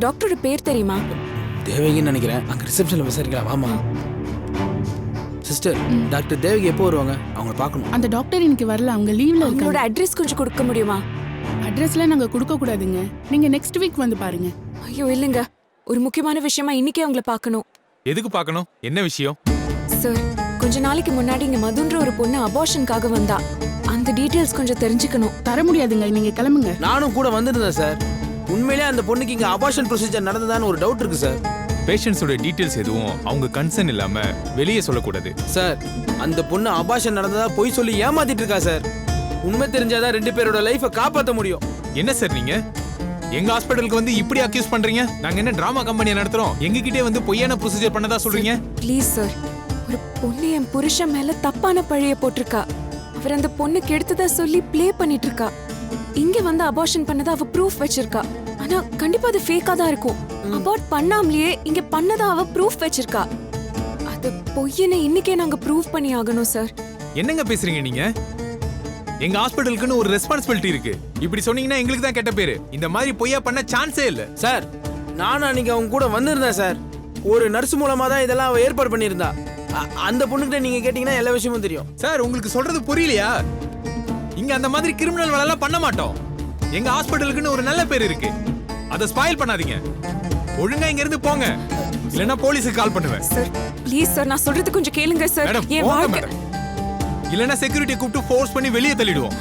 டாக்டரோட பேர் தெரியுமா? தேவகின்னு நினைக்கிறேன். அங்க ரிசப்ஷன்ல விசாரிக்கலாம் வாமா. சிஸ்டர், டாக்டர் தேவகி எப்போ வருவாங்க? அவங்கள பார்க்கணும். அந்த டாக்டர் இன்னைக்கு வரல, அவங்க லீவ்ல உங்களோட இருக்காங்க. அட்ரஸ் கொஞ்சம் கொடுக்க முடியுமா? அட்ரஸ்லாம் நாங்க கொடுக்க கூடாதுங்க. நீங்க நெக்ஸ்ட் வீக் வந்து பாருங்க. ஐயோ இல்லைங்க, ஒரு முக்கியமான விஷயமா இன்னைக்கே அவங்கள பார்க்கணும். எதுக்கு பார்க்கணும்? என்ன விஷயம்? சார், கொஞ்ச நாளைக்கு முன்னாடி இங்க மதுன்ற ஒரு பொண்ணு அபார்ஷனுக்காக வந்தா. அந்த டீடைல்ஸ் கொஞ்சம் தெரிஞ்சுக்கணும். தர முடியாதுங்க, நீங்க கிளம்புங்க. நானும் கூட வந்திருந்தேன் சார். உண்மையிலேயே அந்த பொண்ணுக்கு இங்க அபார்ஷன் ப்ரொசீஜர் நடந்ததான்னு ஒரு டவுட் இருக்கு சார். பேஷண்ட்ஸோட டீடைல்ஸ் எதுவும் அவங்க கன்சர்ன் இல்லாம வெளியே சொல்லக்கூடாது சார். அந்த பொண்ணு அபார்ஷன் நடந்ததா பொய் சொல்லி ஏமாத்திட்டு இருக்கா சார். உண்மை தெரிஞ்சாதான் 2 பேரோட லைஃபை காப்பாற்ற முடியும். என்ன சார் நீங்க எங்க ஹாஸ்பிடலுக்கு வந்து இப்படி அக்யூஸ் பண்றீங்க? நாங்க என்ன டிராமா கம்பெனியை நடத்துறோம்? எங்ககிட்டே வந்து பொய்யான ப்ரொசீஜர் பண்ணதா சொல்றீங்க? ப்ளீஸ் சார், ஒரு பொண்ணு என் புருஷன் மேல தப்பான பழிய போட்டிருக்கா. அவர் அந்த பொண்ணுக்கு எடுத்ததா சொல்லி ப்ளே பண்ணிட்டு இருக்கா. இங்க வந்து அபார்ஷன் பண்ணதா அவ ப்ரூஃப் வச்சிருக்கா. ஆனா கண்டிப்பா அது ஃபேக்கா தான் இருக்கும். அபார்ட் பண்ணாமலேயே இங்க பண்ணதா அவ ப்ரூஃப் வச்சிருக்கா. அது பொய்யனை இன்னைக்கே நாங்க ப்ரூவ் பண்ணி ஆகணும் சார். என்னங்க பேசுறீங்க நீங்க? எங்க ஹாஸ்பிடலுக்குன்னு ஒரு ரெஸ்பான்சிபிலிட்டி இருக்கு. இப்படி சொன்னீங்கன்னா எங்களுக்கு தான் கெட்ட பேரு. இந்த மாதிரி பொய்யா பண்ண சான்ஸே இல்ல சார். நானும் அன்னைக்கு அவங்க கூட வந்திருந்தேன் சார். ஒரு நர்ஸ் மூலமா தான் இதெல்லாம் அவ ஏற்பாடு பண்ணியிருந்தா. அந்த பொண்ணுகிட்ட நீங்க கேட்டீங்கன்னா எல்லா விஷயமும் தெரியும். சார், உங்களுக்கு சொல்றது புரியலையா? இங்க அந்த மாதிரி கிரிமினல் வேலை எல்லாம் பண்ண மாட்டோம். எங்க ஹாஸ்பிடலுக்குன்னு ஒரு நல்ல பேர் இருக்கு. அதை ஸ்பாயில் பண்ணாதீங்க. ஒழுங்கா இங்க இருந்து போங்க, இல்லன்னா போலீஸுக்கு கால் பண்ணுவேன். சார் ப்ளீஸ் சார், நான் சொல்றது கொஞ்சம் கேளுங்க சார். மேடம், என் போங்க வாழ்க்கை மேடம். இல்லன்னா செக்யூரிட்டி கூப்பிட்டு ஃபோர்ஸ் பண்ணி வெளியே தள்ளிடுவோம்.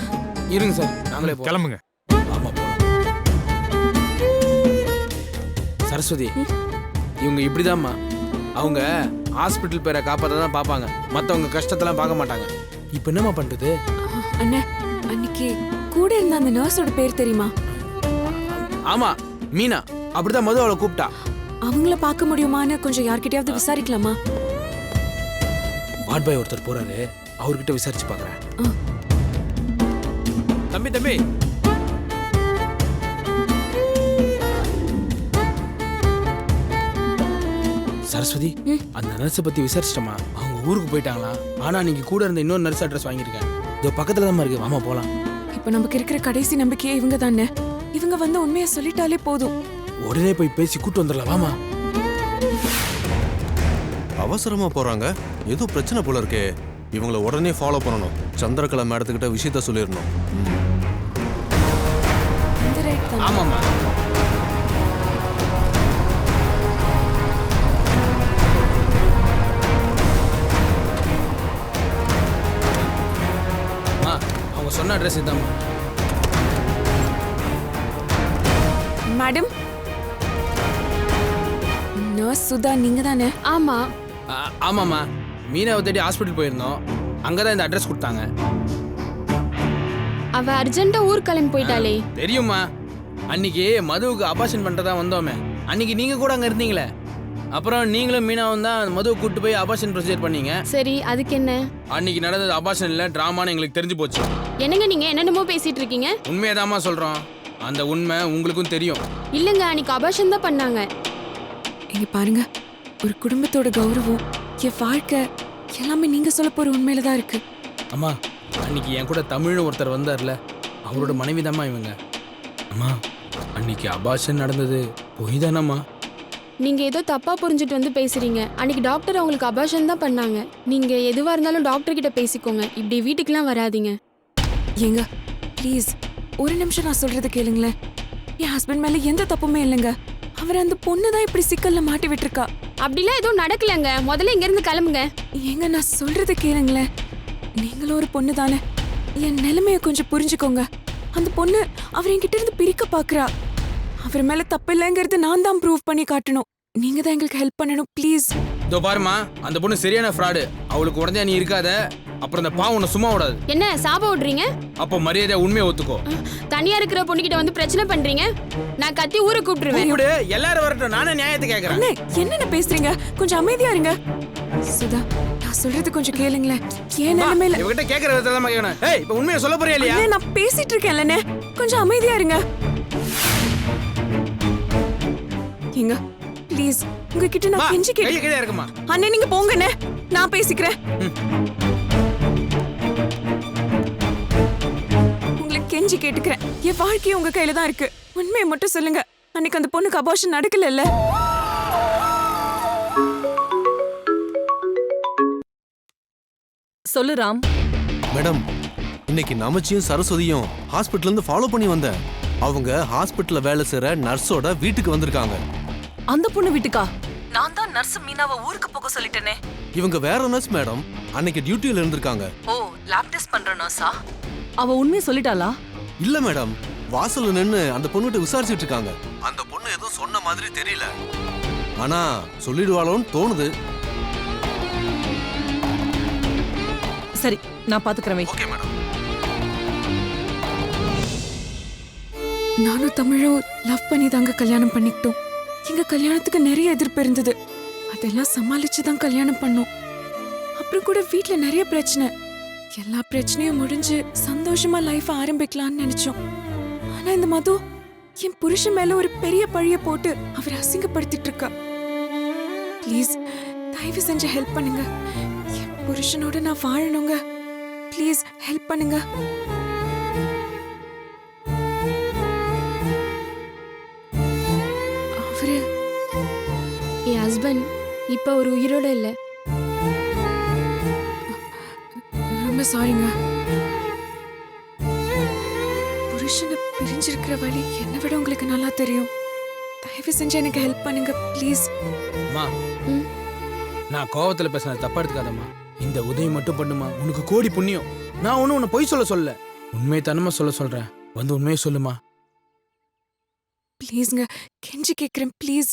இருங்க சார், நாங்களே போறோம். கிளம்புங்க. ஆமா போறோம். சரஸ்வதி, இவங்க இப்படிதாம்மா. அவங்க ஹாஸ்பிட்டல் பேரை காப்பாற்ற தான் பார்ப்பாங்க, மற்றவங்க கஷ்டத்தெல்லாம் பார்க்க மாட்டாங்க. இப்போ என்னம்மா பண்றது? அண்ணே, அன்னைக்கு கூட இருந்த அந்த நர்ஸோட பேர் தெரியுமா? ஆமா, மீனா. அப்படிதான் மது அவளை கூப்பிட்டா. அவங்கள பார்க்க முடியுமான்னு கொஞ்சம் யார்கிட்டயாவது விசாரிக்கலாமா? வார்ட் பாய் ஒருத்தர் போறாரு, அவர்கிட்ட விசாரிச்சு பார்க்கறேன். தம்பி தம்பி, சரஸ்வதி, அந்த நர்ஸை பத்தி விசாரிச்சிட்டமா? அவங்க ஊருக்கு போயிட்டாங்களா? ஆனா நீங்க கூட இருந்த இன்னொரு நர்ஸ் அட்ரஸ் வாங்கியிருக்கேன். இதோ பக்கத்துல தான் இருக்கு, வாமா போலாம். இப்ப நமக்கு இருக்கிற கடைசி நம்பிக்கையே இவங்க தானே. இவங்க வந்து உண்மையை சொல்லிட்டாலே போதும். உடனே போய் பேசி கூட்டு வந்துடலாம், வாமா. அவசரமா போறாங்க, ஏதோ பிரச்சனை போல இருக்கே. இவங்கள உடனே ஃபாலோ பண்ணணும். சந்திரகலா மேடத்துக்கிட்ட விஷயத்த சொல்லிடணும். இந்த ரைட் தான். ஆமாம்மா. அவங்க சொன்ன அட்ரஸ் இதாம்மா. மேடம், நர்ஸ் சுதா நீங்க தானே? ஆமா. ஆமாம்மா, மீனாவை தேடி ஹாஸ்பிட்டல் போயிருந்தோம். அங்கதான் இந்த அட்ரஸ் கொடுத்தாங்க. அவ அர்ஜென்ட்டா ஊர் கிளம்பி போயிட்டாளே. தெரியுமா, அன்னைக்கு மதுவுக்கு அபார்ஷன் பண்றதா வந்தோமே, அன்னைக்கு நீங்க கூட அங்க இருந்தீங்களே. அப்புறம் நீங்களும் மீனாவும் தான் மதுவை கூட்டு போய் அபார்ஷன் ப்ரொசீஜர் பண்ணீங்க. சரி, அதுக்கு என்ன? அன்னைக்கு நடந்தது அபார்ஷன் இல்ல, டிராமான்னு எங்களுக்கு தெரிஞ்சு போச்சு. என்னங்க நீங்க என்னென்னமோ பேசிட்டு இருக்கீங்க? உண்மையதாம்மா சொல்றோம். அந்த உண்மை உங்களுக்கும் தெரியும். இல்லங்க, அன்னைக்கு அபார்ஷன் தான் பண்ணாங்க. இங்க பாருங்க, ஒரு குடும்பத்தோட கௌரவம், என் வாழ்க்கை எல்லாமே நீங்க சொல்ல போற உண்மையில தான் இருக்கு. அம்மா, அன்னைக்கு என் கூட தமிழ்னு ஒருத்தர் வந்தார்ல, அவரோட மனைவி தாம்மா இவங்க. அம்மா, அன்னைக்கு அபார்ஷன் நடந்தது பொய் தானம்மா? நீங்க ஏதோ தப்பா புரிஞ்சுட்டு வந்து பேசுறீங்க. அன்னைக்கு டாக்டர் அவங்களுக்கு அபார்ஷன் தான் பண்ணாங்க. நீங்க எதுவா இருந்தாலும் டாக்டர் கிட்ட பேசிக்கோங்க. இப்படி வீட்டுக்குலாம் வராதீங்க. ஏங்க ப்ளீஸ் ஒரு நிமிஷம் நான் சொல்றது கேளுங்களேன். என் ஹஸ்பண்ட் மேல எந்த தப்புமே இல்லைங்க. அவர் அந்த பொண்ணு தான் இப்படி சிக்கல்ல மாட்டி விட்டுருக்கா. அப்படிலாம் எதுவும் நடக்கலங்க. முதல்ல இங்க இருந்து கிளம்புங்க. ஏங்க நான் சொல்றது கேளுங்களேன். நீங்களும் ஒரு பொண்ணு தானே, என் நிலைமைய கொஞ்சம் புரிஞ்சுக்கோங்க. அந்த பொண்ணு அவர் என்கிட்ட இருந்து பிரிக்க பாக்குறா. அவர் மேல தப்பு இல்லைங்கிறது நான் தான் ப்ரூவ் பண்ணி காட்டணும். நீங்க தான் எங்களுக்கு ஹெல்ப் பண்ணணும் ப்ளீஸ். இதோ பாருமா, அந்த பொண்ணு சரியான ஃப்ராடு. அவளுக்கு உடனே நீ இருக்காத, அப்புறம் இந்த பாவம் உன்னை சும்மா விடாது. என்ன சாப விடுறீங்க? அப்போ மரியாதை உண்மையை ஒத்துக்கோ. தனியா இருக்கிற பொண்ணுகிட்ட வந்து பிரச்சனை பண்றீங்க. நான் கத்தி ஊரை கூப்பிட்டுருவேன். இப்படி எல்லாரும் வரட்டும், நானே நியாயத்தை கேட்கறேன். அண்ணே, என்னென்ன பேசுறீங்க? கொஞ்சம் அமைதியா இருங்க. சுதா, நான் சொல்றது கொஞ்சம் கேளுங்களேன். ஏன் நிலைமையில இவகிட்ட கேட்கற விதத்தை தான் கேட்கணும். ஏய், இப்போ உண்மையை சொல்ல போறியா இல்லையா? அண்ணே, நான் பேசிட்டு இருக்கேன்லண்ணே, கொஞ்சம் அமைதியா இருங்க. ஏங்க ப்ளீஸ், உங்ககிட்ட நான் கெஞ்சி கையை கீழே இருக்குமா? அண்ணே நீங்க போங்கண்ணே, நான் பேசிக்கிறேன். உங்களுக்கு கெஞ்சி கேட்டுக்கிறேன். என் வாழ்க்கையே உங்க கையில தான் இருக்கு. உண்மையை மட்டும் சொல்லுங்க. அன்னைக்கு அந்த பொண்ணுக்கு அபார்ஷன் நடக்கல. சொல்லு ராம். மேடம், இன்னைக்கு நமச்சியும் சரஸ்வதியும் ஹாஸ்பிட்டல்ல இருந்து ஃபாலோ பண்ணி வந்தேன். அவங்க ஹாஸ்பிட்டல்ல வேலை செய்யற நர்ஸோட வீட்டுக்கு வந்திருக்காங்க. அந்த பொண்ணு வீட்டுக்கா? நான் தான் நர்ஸ் மீனாவை ஊருக்கு போக சொல்லிட்டேனே. இவங்க வேற நர்ஸ் மேடம், அன்னைக்கு டியூட்டில இருந்திருக்காங்க. ஓ, லேப் டெஸ்ட் பண்ற நர்ஸா? அவ உண்மையை சொல்லிட்டாளா? இல்ல மேடம், வாசல்ல நின்னு அந்த பொண்ணுகிட்ட விசாரிச்சுட்டு இருக்காங்க. அந்த பொண்ணு எதுவும் சொன்ன மாதிரி தெரியல, ஆனா சொல்லிடுவாளோன்னு தோணுது. சரி, நான் பாத்துக்கிறேன். Okay madam. நானும் தமிழும் லவ் பண்ணி தாங்க கல்யாணம் பண்ணிக்கிட்டோம். எங்க கல்யாணத்துக்கு நிறைய எதிர்ப்பு இருந்தது. அதெல்லாம் சமாளிச்சு தான் கல்யாணம் பண்ணோம். அப்புறம் கூட வீட்ல நிறைய பிரச்சனை. எல்லா பிரச்சனையும் முடிஞ்சு சந்தோஷமா லைஃப் ஆரம்பிக்கலாம்னு நினைச்சோம். ஆனா இந்த மது என் புருஷன் மேல ஒரு பெரிய பழிய போட்டு அவரை அசிங்கப்படுத்திட்டு இருக்கா. ப்ளீஸ் தயவு செஞ்சு ஹெல்ப் பண்ணுங்க. என் புருஷனோட நான் வாழணுங்க. ப்ளீஸ் ஹெல்ப் பண்ணுங்க. அவரு என் ஹஸ்பண்ட் இப்போ ஒரு உயிரோட இல்லை. ரொம்ப சாரிங்க. புருஷனை பிரிஞ்சிருக்கிற வழி என்னை விட உங்களுக்கு நல்லா தெரியும். தயவு செஞ்சு எனக்கு ஹெல்ப் பண்ணுங்க ப்ளீஸ். அம்மா, ம். நான் கோவத்துல பேசுனது தப்பா எடுத்துக்காதம்மா. இந்த உதவி மட்டும் பண்ணுமா, உனக்கு கோடி புண்ணியம். நான் ஒன்னும் உன்னை பொய் சொல்ல உண்மையை தனமா சொல்றேன். வந்து உண்மையை சொல்லுமா. ப்ளீஸ்ங்க, கெஞ்சி கேட்குறேன் ப்ளீஸ்.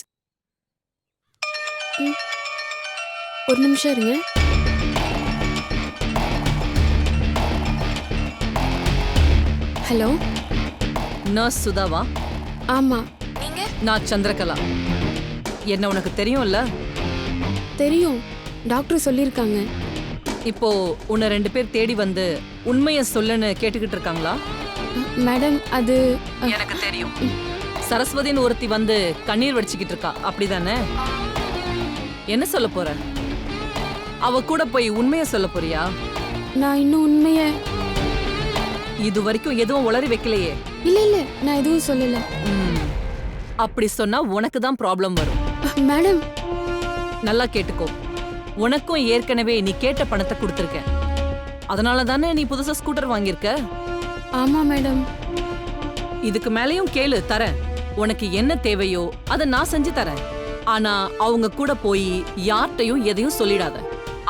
ஒரு நிமிஷம் இருங்க. ஹலோ, நர்ஸ் சுதாவா? ஆமா. நான் சந்திரகலா. என்ன உனக்கு தெரியும்ல? தெரியும், டாக்டர் சொல்லியிருக்காங்க. இப்போ உன்னை 2 பேர் தேடி வந்து உண்மையை சொல்லுன்னு கேட்டுக்கிட்டு இருக்காங்களா? மேடம், அது எனக்கு தெரியும். சரஸ்வதின்னு ஒருத்தி வந்து கண்ணீர் வடிச்சுக்கிட்டு இருக்கா, அப்படிதானே? என்ன சொல்ல போற? அவ கூட போய் உண்மையை சொல்ல போறியா? நான் இன்னும் உண்மைய இது வரைக்கும் எதுவும் உளறி வைக்கலையே. இல்ல இல்ல, நான் எதுவும் சொல்லல. அப்படி சொன்னா உனக்கு தான் ப்ராப்ளம் வரும். மேடம், நல்லா கேட்டுக்கோ. உனக்கும் ஏற்கனவே நீ கேட்ட பணத்தை கொடுத்துருக்கேன். அதனால தானே நீ புதுசா ஸ்கூட்டர் வாங்கியிருக்க. ஆமா மேடம். இதுக்கு மேலேயும் கேளு, தரேன். உனக்கு என்ன தேவையோ அதை நான் செஞ்சு தரேன். ஆனா அவங்க கூட போய் யார்கிட்டையும் எதையும் சொல்லிடாத.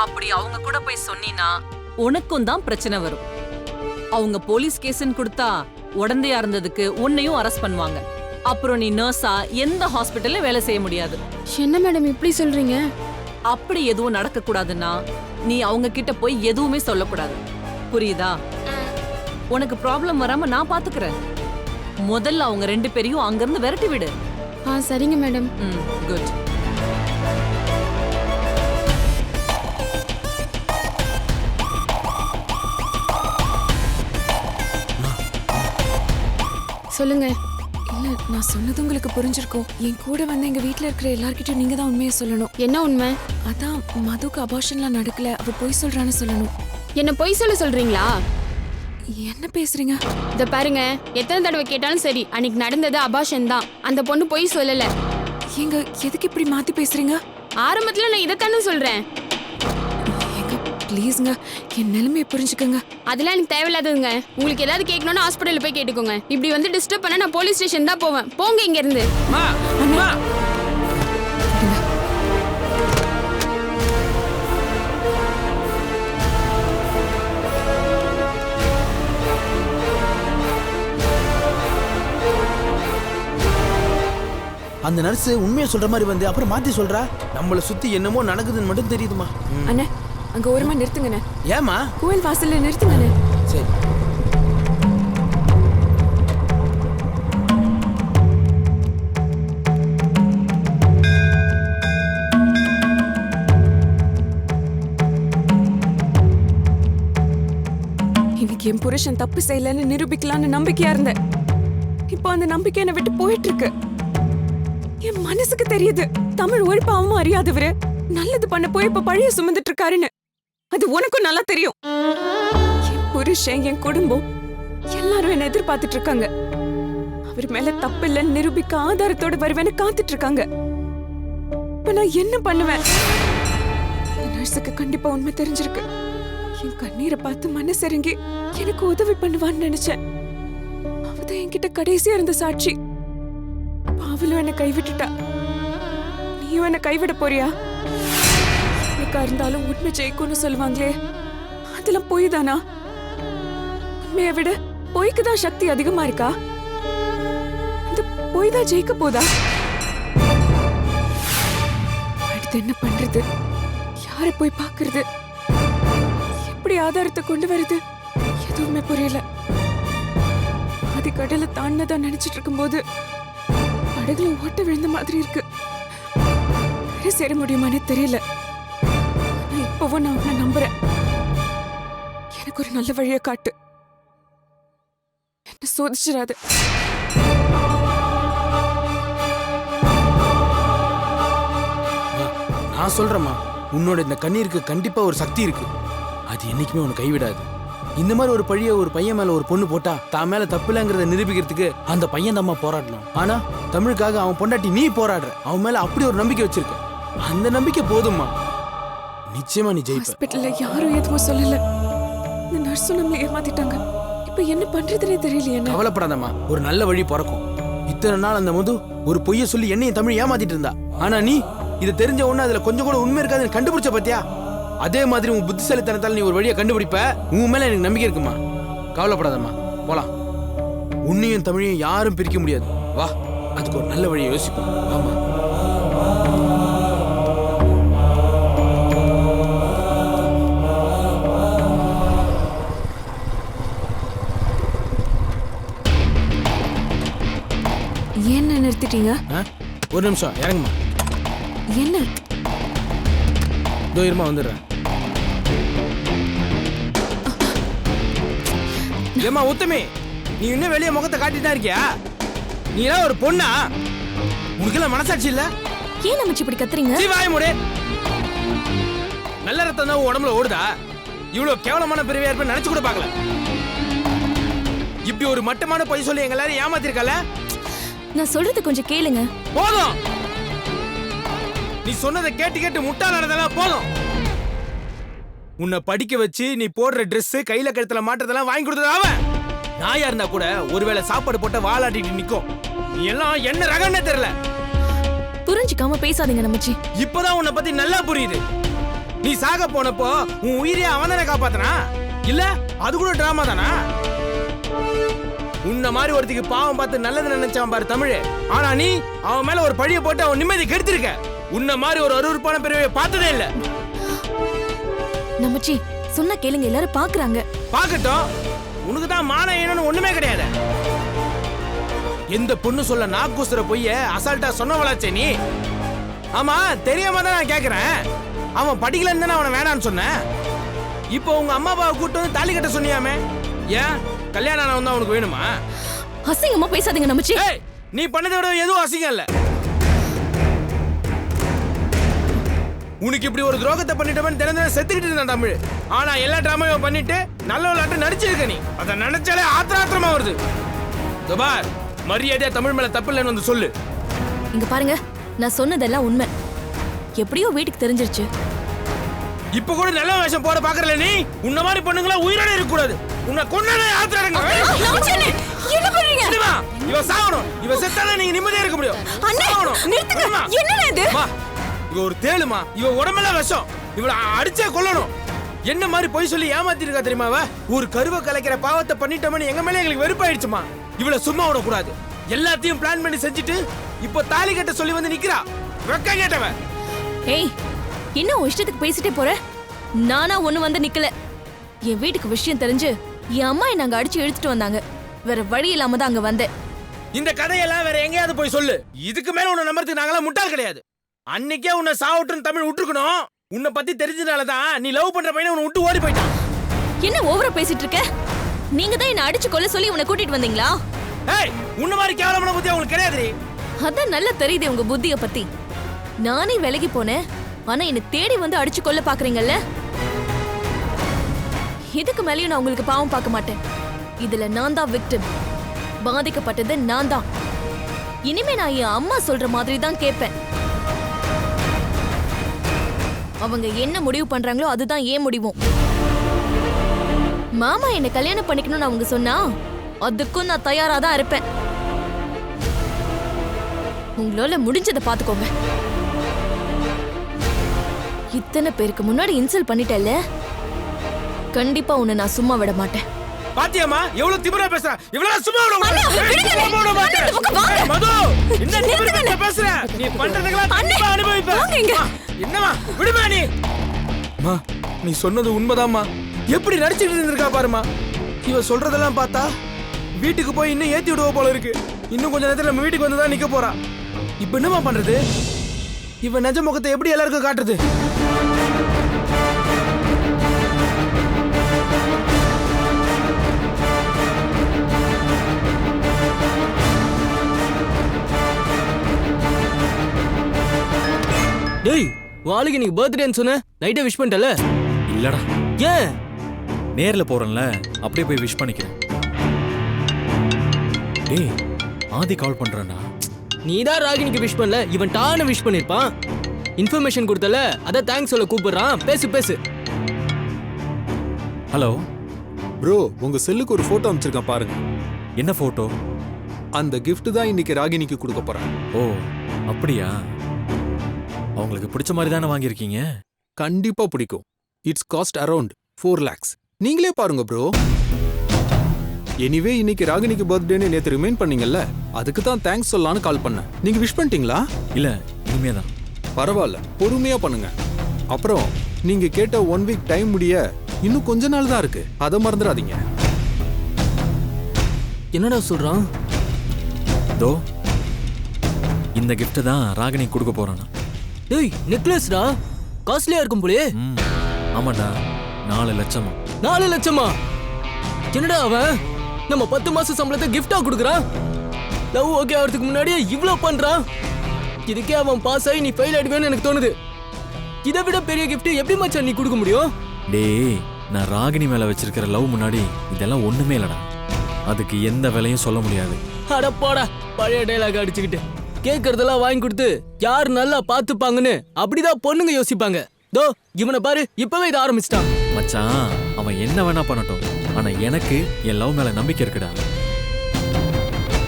அப்படி அவங்க கூட போய் சொன்னீனா உனக்கும் தான் பிரச்சனை வரும். அவங்க போலீஸ் கேஸ்ன்னு கொடுத்தா உடந்தையா இருந்ததுக்கு உன்னையும் அரெஸ்ட் பண்ணுவாங்க. அப்புறம் நீ நர்ஸா எந்த ஹாஸ்பிட்டல்ல வேலை செய்ய முடியாது. என்ன மேடம் இப்படி சொல்றீங்க? அப்படி எதுவும் நடக்க கூடாதுன்னா நீ அவங்க கிட்ட போய் எதுவுமே சொல்லக்கூடாது. புரியுதா? உனக்கு ப்ராப்ளம் வராம நான் பாத்துக்கிறேன். முதல்ல அவங்க 2 பேரையும் அங்கிருந்து விரட்டி விடு. சரிங்க மேடம். குட். சொல்லுங்க. இல்ல, நான் சொன்னது உங்களுக்கு புரிஞ்சிருக்கும். என் கூட வந்து எங்க வீட்ல இருக்கிற எல்லார்கிட்டயும் நீங்க தான் உண்மையை சொல்லணும். என்ன உண்மை? அதான் மதுக்கு அபார்ஷன்லாம் நடக்கல, அவ பொய் சொல்றான்னு சொல்லணும். என்ன பொய் சொல்றீங்களா? என்ன பேசுறீங்க? இத பாருங்க, எத்தனை தடவை கேட்டாலும் சரி, அன்னைக்கு நடந்தது அபார்ஷன் தான். அந்த பொண்ணு பொய் சொல்லல. ஏங்க, எதுக்கு இப்படி மாத்தி பேசுறீங்க? ஆரம்பத்துல நான் இதைத்தானே சொல்றேன். ஏங்க ப்ளீஸ்ங்க, என் நிலைமையை புரிஞ்சுக்கங்க. அதெல்லாம் எனக்கு தேவையில்லாததுங்க. உங்களுக்கு ஏதாவது கேட்கணும்னா ஹாஸ்பிட்டல் போய் கேட்டுக்கோங்க. இப்படி வந்து டிஸ்டர்ப் பண்ணா நான் போலீஸ் ஸ்டேஷன் தான் போவேன். போங்க இங்க இருந்து. அந்த நர்ஸ் உண்மையை சொல்ற மாதிரி வந்து அப்புறம் மாத்தி சொல்றா. நம்மள சுத்தி என்னமோ நடக்குதுன்னு மட்டும் தெரியுதுமா. அண்ணே, அங்க ஓரமா நிறுத்துங்கண்ணே. ஏமா? கோயில் வாசல்ல நிறுத்துங்கண்ணே. சரி. இன்னைக்கு என் புருஷன் தப்பு செய்யலன்னு நிரூபிக்கலான்னு நம்பிக்கையா இருந்தேன். இப்போ அந்த நம்பிக்கை என்னை விட்டு போயிட்டு இருக்கு. என் மனசுக்கு தெரியுது, தமிழ் ஒரு பாவமும் அறியாதவரு நல்லது பண்ண போய் இப்ப பழைய சுமந்துட்டு இருக்காருன்னு. அது உனக்கும் நல்லா தெரியும். என் புருஷன், என் குடும்பம் எல்லாரும் என்ன எதிர்பார்த்துட்டு இருக்காங்க. அவர் மேல தப்பு இல்லைன்னு நிரூபிக்க ஆதாரத்தோட வருவேன்னு காத்துட்டு இருக்காங்க. இப்ப நான் என்ன பண்ணுவேன்? நர்ஸுக்கு கண்டிப்பா உண்மை தெரிஞ்சிருக்கு. என் கண்ணீரை பார்த்து மனசிறங்கி எனக்கு உதவி பண்ணுவான்னு நினைச்சேன். அவதான் என்கிட்ட கடைசியா இருந்த சாட்சி. அவளும் என்னை கைவிட்டுட்டா. நீயும் என்னை கைவிட போறியா? என்னைக்கா இருந்தாலும் உண்மை ஜெயிக்கும்னு சொல்லுவாங்களே, அதெல்லாம் பொய் தானா? உண்மையை விட பொய்க்கு தான் சக்தி அதிகமா இருக்கா? அந்த பொய் தான் ஜெயிக்க போதா? அடுத்து என்ன பண்றது? யாரை போய் பாக்குறது? எப்படி ஆதாரத்தை கொண்டு வருது? எதுவுமே புரியல. அது கடலை தாண்டதான் நினைச்சிட்டு இருக்கும்போது படகுல ஓட்ட விழுந்த மாதிரி இருக்கு. சேர முடியுமானே தெரியல. இப்பவும் நான் உன்னை நம்புறேன். எனக்கு ஒரு நல்ல வழியை காட்டு. என்ன சோதிச்சிடாது. நான் சொல்றேம்மா, உன்னோட இந்த கண்ணீருக்கு கண்டிப்பா ஒரு சக்தி இருக்கு. அது என்னைக்குமே உன்னை கைவிடாது. இந்த மாதிரி ஒரு பழிய ஒரு பையன் மேல ஒரு பொண்ணு போட்டா தான் மேல தப்பில்லைங்கிறத நிரூபிக்கிறதுக்கு அந்த பையன் தாம்மா போராடணும். ஆனா தமிழுக்காக அவன் பொண்டாட்டி நீ போராடுற. அவன் மேல அப்படி ஒரு நம்பிக்கை வச்சிருக்க. அந்த நம்பிக்கை போதும்மா. நிச்சயமா நீ ஜெயிப்ப. ஹாஸ்பிட்டல்ல யாரும் எதுவும் சொல்லல. இந்த நர்ஸும் நம்மளை ஏமாத்திட்டாங்க. இப்ப என்ன பண்றதுனே தெரியலையே. கவலைப்படாதம்மா, ஒரு நல்ல வழி பிறக்கும். இத்தனை நாள் அந்த மது ஒரு பொய்ய சொல்லி என்னையும் தமிழ் ஏமாத்திட்டு இருந்தா. ஆனா நீ இதை தெரிஞ்ச உடனே அதுல கொஞ்சம் கூட உண்மை இருக்காதுன்னு கண்டுபிடிச்ச பத்தியா? அதே மாதிரி உன் புத்திசாலித்தனத்தால் நீ ஒரு வழியை கண்டுபிடிப்ப. உன் மேல எனக்கு நம்பிக்கை இருக்குமா. கவலைப்படாதம்மா, போலாம். உன்னையும் தமிழையும் யாரும் பிரிக்க முடியாது. வா, அதுக்கு ஒரு நல்ல வழியை யோசிப்போம். ஆமா. என்ன நிறுத்திட்டீங்க? ஒரு நிமிஷம் இறங்குமா. என்ன? இதோ இருமா, வந்துடுறேன். ஏமா உத்தமி, நீ இன்னும் வெளியே முகத்தை காட்டிட்டு தான் இருக்கியா? நீ எல்லாம் ஒரு பொண்ணா? உனக்கு எல்லாம் மனசாட்சி இல்ல? ஏன் நம்ம இப்படி கத்துறீங்க? வாய மூடு. நல்ல ரத்தம் தான் உடம்புல ஓடுதா? இவ்வளவு கேவலமான பிரிவையா இருப்பேன் நினைச்சு கூட பார்க்கல. இப்படி ஒரு மட்டமான பொய் சொல்லி எங்க எல்லாரும் ஏமாத்திருக்கல. நான் சொல்றது கொஞ்சம் கேளுங்க. போதும். நீ சொன்னதை கேட்டு கேட்டு முட்டாளானதெல்லாம் போதும். உன்னை படிக்க வச்சு நீ போடுற Dress கையில கழுத்துல மாட்டதெல்லாம் வாங்கி கொடுத்தது அவன். நாயா இருந்தா கூட ஒருவேளை சாப்பாடு போட்ட வாலாட்டிட்டு நிக்கும். நீ எல்லாம் என்ன ரகம்னே தெரியல. புரிஞ்சுக்காம பேசாதீங்க நம்மச்சி. இப்பதான் உன்னை பத்தி நல்லா புரியுது. நீ சாக போனப்போ உன் உயிரையே அவன் தானே காப்பாத்தனா? இல்ல அது கூட டிராமா தானா? உன்ன மாதிரி ஒருத்திக்கு பாவம் பார்த்து நல்லது நினைச்சான் பாரு தமிழ். ஆனா நீ அவன் மேல ஒரு பழிய போட்டு அவன் நிம்மதி கெடுத்திருக்க. உன்ன மாதிரி ஒரு அருவருப்பான பிரிவை பார்த்ததே இல்ல. நம்மச்சி சொன்னா கேளுங்க, எல்லாரும் பாக்குறாங்க. பாக்கட்டும். உனக்கு தான் மான ஏனன்னு ஒண்ணுமே கிடையாது. எந்த பொண்ணு சொல்ல நாக்கூசுற பொய்ய அசால்ட்டா சொன்னவளாச்சே நீ. ஆமா, தெரியாம தான் நான் கேக்குறேன். அவன் படிக்கலன்னு தானே அவனை வேணான்னு சொன்னேன். இப்போ உங்க அம்மா அப்பாவை கூட்டு வந்து தாலி கட்ட சொன்னியாமே, ஏன் கல்யாணம் ஆனவன் தான் உனக்கு வேணுமா? அசிங்கமா பேசாதீங்க நம்மச்சி. நீ பண்ணதை விட எதுவும் அசிங்கம் இல்ல. உனக்கு இப்படி ஒரு துரோகத்தை பண்ணிட்டவன் தினம் செத்துக்கிட்டு இருந்தான் தமிழ். ஆனா எல்லா டிராமாவும் பண்ணிட்டு நல்ல விளையாட்டு நடிச்சிருக்க நீ. அதை நினைச்சாலே ஆத்திரமா வருது. பார், மரியாதையா தமிழ் மேல தப்பு இல்லைன்னு வந்து சொல்லு. இங்க பாருங்க, நான் சொன்னதெல்லாம் உண்மை. எப்படியோ வீட்டுக்கு தெரிஞ்சிருச்சு. இப்ப கூட நல்ல வேஷம் போட பாக்குறல நீ. உன்ன மாதிரி பொண்ணுங்களா உயிரோட இருக்க கூடாது. உன்னை கொன்னே ஆத்திரங்க. என்ன பண்றீங்க? இவ சாவணும். இவ செத்தாலே நீங்க நிம்மதியா இருக்க முடியும். சாவணும். என்னடா இது? இவ ஒரு தேளுமா. இவ உடம்பெல்லாம் விஷம். இவள அடிச்சே கொல்லணும். என்ன மாதிரி பொய் சொல்லி ஏமாத்தி இருக்கா தெரியுமா? அவ ஒரு கருவை கலைக்கிற பாவத்தை பண்ணிட்டோம்னு எங்க மேல எங்களுக்கு வெறுப்பாயிடுச்சுமா. இவள சும்மா விட கூடாது. எல்லாத்தையும் பிளான் பண்ணி செஞ்சுட்டு இப்போ தாலி கட்ட சொல்லி வந்து நிக்கிறா. வெக்க கேட்டவ. ஏய், என்ன உன் இஷ்டத்துக்கு பேசிட்டே போற? நானா ஒண்ணு வந்து நிக்கல. என் வீட்டுக்கு விஷயம் தெரிஞ்சு என் அம்மா என்ன அங்க அடிச்சு இழுத்துட்டு வந்தாங்க. வேற வழி இல்லாம தான் அங்க வந்தேன். இந்த கதையெல்லாம் வேற எங்கேயாவது போய் சொல்லு. இதுக்கு மேல உன்னை நம்பறதுக்கு நாங்களாம் முட்டாள் கிடையாது. அன்னைக்கே உன்னை சாவுட்டுன்னு தமிழ் விட்டுருக்கணும். உன்னை பத்தி தெரிஞ்சதாலதான் நீ லவ் பண்ற பையனை உன்னை விட்டு ஓடி போயிட்டான். என்ன ஓவரா பேசிட்டு இருக்க? நீங்க தான் என்ன அடிச்சு கொல்ல சொல்லி உன்னை கூட்டிட்டு வந்தீங்களா? ஏய், உன்ன மாதிரி கேவலமான புத்தி உங்களுக்கு கிடையாது. அதான் நல்லா தெரியுது உங்க புத்திய பத்தி. நானே விலகி போனேன். ஆனா என்ன தேடி வந்து அடிச்சு கொல்ல பாக்குறீங்கல்ல? இதுக்கு மேலயும் நான் உங்களுக்கு பாவம் பார்க்க மாட்டேன். இதுல நான் தான் விக்டிம். பாதிக்கப்பட்டது நான் தான். இனிமே நான் என் அம்மா சொல்ற மாதிரி தான் கேட்பேன். அவங்க என்ன முடிவு பண்றாங்களோ அதுதான் ஏன் முடிவும். மாமா என்ன கல்யாணம் பண்ணிக்கணும்னு அவங்க சொன்னா அதுக்கும் நான் தயாரா தான் இருப்பேன். உங்களால முடிஞ்சதை பாத்துக்கோங்க. இத்தனை பேருக்கு முன்னாடி இன்சல்ட் பண்ணிட்டேல்ல, கண்டிப்பா உன்னை நான் சும்மா விட மாட்டேன். பாத்தியாமா எவ்வளவு திமிரா பேசுற? இவ்வளவு சும்மா விட மாட்டேன். மது என்ன திமிரா பேசுற? நீ பண்றதெல்லாம் கண்டிப்பா அனுபவிப்ப. என்னமா விடுமா நீ? அம்மா நீ சொன்னது உண்மைதாம்மா. எப்படி நடிச்சிட்டு இருந்திருக்கா பாருமா. இவ சொல்றதெல்லாம் பார்த்தா வீட்டுக்கு போய் இன்னும் ஏத்தி விடுவ போல இருக்கு. இன்னும் கொஞ்ச நேரத்துல நம்ம வீட்டுக்கு வந்து தான் நிக்க போறா. இப்ப என்னமா பண்றது? இவ நிஜ முகத்தை எப்படி எல்லாருக்கும் காட்டுறது? டேய் வாளுக்கு இன்னைக்கு பர்த்டேன்னு சொன்ன, நைட்டே விஷ் பண்ணிட்டல? இல்லடா, ஏன்? நேர்ல போறேன்ல, அப்படியே போய் விஷ் பண்ணிக்கிறேன். டேய் ஆதி கால் பண்றானா? நீதான் ராகினிக்கு விஷ் பண்ணல, இவன் டான விஷ் பண்ணிருப்பான். இன்ஃபர்மேஷன் கொடுத்தல, அத தேங்க்ஸ் சொல்ல கூப்பிடுறான். பேசு பேசு. ஹலோ ப்ரோ, உங்க செல்லுக்கு ஒரு போட்டோ அனுப்பிச்சிருக்கேன் பாருங்க. என்ன போட்டோ? அந்த gift தான் இன்னைக்கு ராகினிக்கு கொடுக்க போறேன். ஓ அப்படியா? அவங்களுக்கு பிடிச்ச மாதிரி தானே வாங்கியிருக்கீங்க? கண்டிப்பா பிடிக்கும். It's cost around 4 lakhs. நீங்களே பாருங்க ப்ரோ. எனிவே இன்னைக்கு ராகினிக்கு பர்த்டேன்னு நேத்து ரிமைண்ட் பண்ணீங்கல்ல, அதுக்கு தான் தேங்க்ஸ் சொல்லலான்னு கால் பண்ணேன். நீங்க விஷ் பண்ணிட்டீங்களா? இல்ல, இனிமே தான். பரவாயில்ல, பொறுமையா பண்ணுங்க. அப்புறம் நீங்க கேட்ட 1 week டைம் முடிய இன்னும் கொஞ்ச நாள் தான் இருக்கு, அதை மறந்துடாதீங்க. என்னடா சொல்றான்? தோ இந்த gift தான் ராகினி கொடுக்க போறானா. டேய் நெக்லஸ்டா, காஸ்ட்லியா இருக்கும் போலே. ஆமாடா, 4 லட்சமா. 4 லட்சமா? என்னடா அவன் நம்ம 10 மாசம் சம்பளத்தை கிஃப்டா கொடுக்குறான்? லவ் ஓகே ஆகிறதுக்கு முன்னாடியே இவ்ளோ பண்றான். இதுக்கே அவன் பாஸ் ஆகி நீ ஃபெயில் ஆயிடுவேன்னு எனக்கு தோணுது. இதை விட பெரிய கிஃப்ட் எப்படி மச்சான் நீ கொடுக்க முடியும்? டேய், நான் ராகினி மேல வச்சிருக்கிற லவ் முன்னாடி இதெல்லாம் ஒண்ணுமே இல்லடா. அதுக்கு எந்த விலையும் சொல்ல முடியாது. அட போடா, பழைய டைலாக் அடிச்சுக்கிட்டு. கேட்கறதெல்லாம் வாங்கி கொடுத்து யார் நல்லா பார்த்துப்பாங்கன்னு அப்படிதான் பொண்ணுங்க யோசிப்பாங்க. தோ இவனை பாரு, இப்பவே இதை ஆரம்பிச்சிட்டான். மச்சான், அவன் என்ன வேணா பண்ணட்டும், ஆனா எனக்கு என் லவ் மேல நம்பிக்கை இருக்குடா.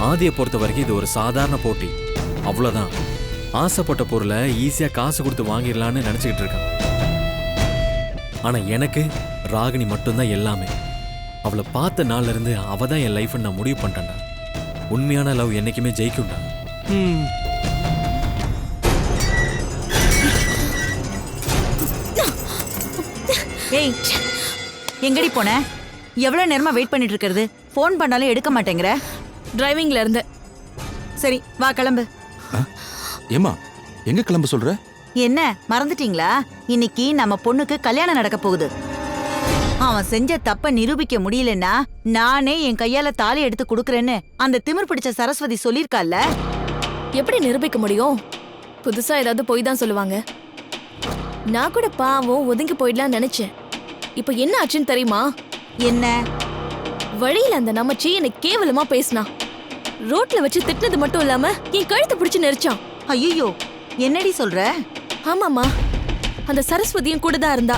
ஆதியை பொறுத்த வரைக்கும் இது ஒரு சாதாரண போட்டி, அவ்வளவுதான். ஆசைப்பட்ட பொருளை ஈஸியா காசு கொடுத்து வாங்கிடலான்னு நினைச்சுக்கிட்டு இருக்கான். ஆனா எனக்கு ராகினி மட்டும்தான் எல்லாமே. அவளை பார்த்த நாள்ல இருந்து அவ தான் என் லைஃப் நான் முடிவு பண்ணிட்டேன்டா. உண்மையான லவ் என்னைக்குமே ஜெயிக்கும்டா. ஏய், எங்கடி போன? எவ்வளவு நேரமா வெயிட் பண்ணிட்டு இருக்கிறது? ஃபோன் பண்ணாலும் எடுக்க மாட்டேங்கிற. டிரைவிங்ல இருந்து. சரி வா கிளம்பு. ஏமா எங்க கிளம்ப சொல்ற? என்ன மறந்துட்டீங்களா? இன்னைக்கு நம்ம பொண்ணுக்கு கல்யாணம் நடக்க போகுது. அவன் செஞ்ச தப்ப நிரூபிக்க முடியலன்னா நானே என் கையால தாலி எடுத்து கொடுக்கறேன்னு அந்த திமிர் பிடிச்ச சரஸ்வதி சொல்லிருக்கால. எப்படி நிரூபிக்க முடியும்? புதுசா ஏதாவது போய் தான் சொல்லுவாங்க. நான் கூட பாவம் ஒதுங்கி போயிடலாம் நினைச்சேன். இப்ப என்ன ஆச்சுன்னு தெரியுமா? என்ன? வழியில அந்த நமச்சி என்னை கேவலமா பேசினா. ரோட்ல வச்சு திட்டினது மட்டும் இல்லாம என் கழுத்தை பிடிச்சு நெரிச்சான். ஐயோ, என்னடி சொல்ற? ஆமாமா, அந்த சரஸ்வதியும் கூட தான் இருந்தா.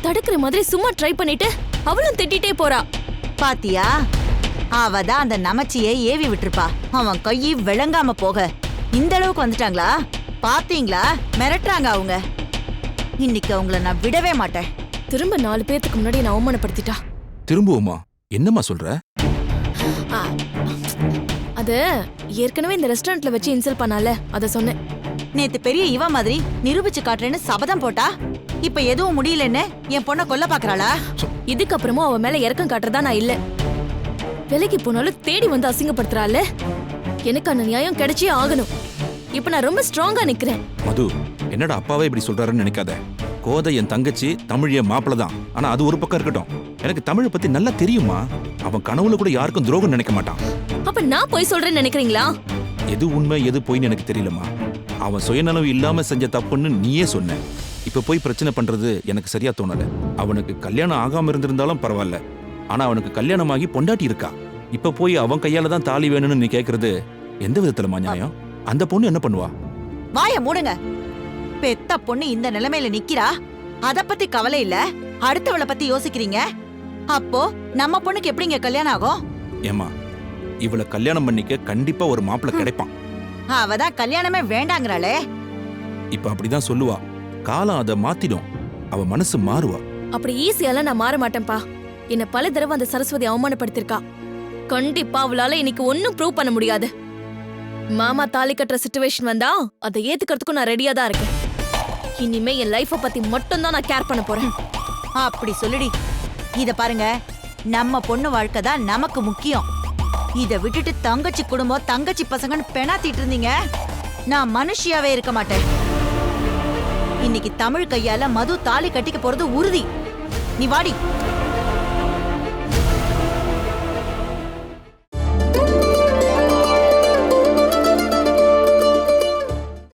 தடுக்கிற மாதிரி சும்மா ட்ரை பண்ணிட்டு அவளும் திட்டிட்டே போறா. பாத்தியா, அவதான் அந்த நமச்சியை ஏவி விட்டுருப்பா. அவன் கையை விளங்காம போக இந்த அளவுக்கு வந்துட்டாங்களா? பாத்தீங்களா, மிரட்டுறாங்க அவங்க. இன்னைக்கு அவங்கள நான் விடவே மாட்டேன். திரும்ப 4 பேத்துக்கு முன்னாடி நான் அவமானப்படுத்திட்டா. திரும்புவோமா? என்னம்மா சொல்ற? அது ஏற்கனவே இந்த ரெஸ்டாரண்ட்ல வச்சு இன்சல்ட் பண்ணால, அத சொன்னேன். நேத்து பெரிய இவ மாதிரி நிரூபிச்சு காட்டுறேன்னு சபதம் போட்டா, இப்ப எதுவும் முடியலன்னு என் பொண்ணை கொல்ல பாக்குறாளா? இதுக்கப்புறமும் அவ மேல இறக்கம் காட்டுறதா நான் இல்ல. விலைக்கு போனாலும் தேடி வந்து அசிங்கப்படுத்துறாள். எனக்கான நியாயம் கிடைச்சே ஆகணும். இப்ப நான் ரொம்ப ஸ்ட்ராங்கா நிக்கிறேன். மது, என்னடா அப்பாவே இப்படி சொல்றாருன்னு நினைக்காத. கோதை என் தங்கச்சி, தமிழ் என் மாப்பிள்ள தான். ஆனா அது ஒரு பக்கம் இருக்கட்டும், எனக்கு தமிழை பத்தி நல்லா தெரியுமா. அவன் கனவுல கூட யாருக்கும் துரோகம் நினைக்க மாட்டான். அப்ப நான் போய் சொல்றேன்னு நினைக்கிறீங்களா? எது உண்மை எது பொய்ன்னு எனக்கு தெரியலமா. அவன் சுயநலவு இல்லாம செஞ்ச தப்புன்னு நீயே சொன்ன. இப்ப போய் பிரச்சனை பண்றது எனக்கு சரியா தோணல. அவனுக்கு கல்யாணம் ஆகாம இருந்திருந்தாலும் பரவாயில்ல, ஆனா அவனுக்கு கல்யாணமாகி பொண்டாட்டி இருக்கா. இப்ப போய் அவன் கையால தான் தாலி வேணும்னு நீ கேக்குறது எந்த விதத்துலமா நியாயம்? அந்த பொண்ணு என்ன பண்ணுவா? வாய மூடுங்க. பெத்த பொண்ணு இந்த நிலைமையில நிக்கிறா, அத பத்தி கவலை இல்ல, அடுத்தவளை பத்தி யோசிக்கிறீங்க. அப்போ நம்ம பொண்ணுக்கு எப்படிங்க கல்யாணம் ஆகும்? ஏமா, இவளை கல்யாணம் பண்ணிக்க கண்டிப்பா ஒரு மாப்பிள்ளை கிடைப்பான். அவதான் கல்யாணமே வேண்டாங்கிறாளே. இப்ப அப்படிதான் சொல்லுவா. காலம் அதை மாத்திடும். அவ மனசு மாறுவா. அப்படி ஈஸியால நான் மாற மாட்டேன்ப்பா. என்ன பல தடவை அந்த சரஸ்வதி அவமானப்படுத்திருக்கா. கண்டிப்பா அவளால இன்னைக்கு ஒன்னும் ப்ரூவ் பண்ண முடியாது. மாமா தாலி கட்டுற சிச்சுவேஷன் வந்தா அதை ஏத்துக்கிறதுக்கும் நான் ரெடியா தான் இருக்கேன். இனிமே என் லைஃப பத்தி மட்டும் தான் நான் கேர் பண்ண போறேன். அப்படி சொல்லுடி. இத பாருங்க, நம்ம பொண்ணு வாழ்க்கை தான் நமக்கு முக்கியம். இத விட்டுட்டு தங்கச்சி குடும்பம் தங்கச்சி பசங்கன்னு பெணாத்திட்டு இருந்தீங்க, நான் மனுஷியாவே இருக்க மாட்டேன். இன்னைக்கு தமிழ் கையால மது தாலி கட்டிக்க போறது உறுதி. நீ வாடி.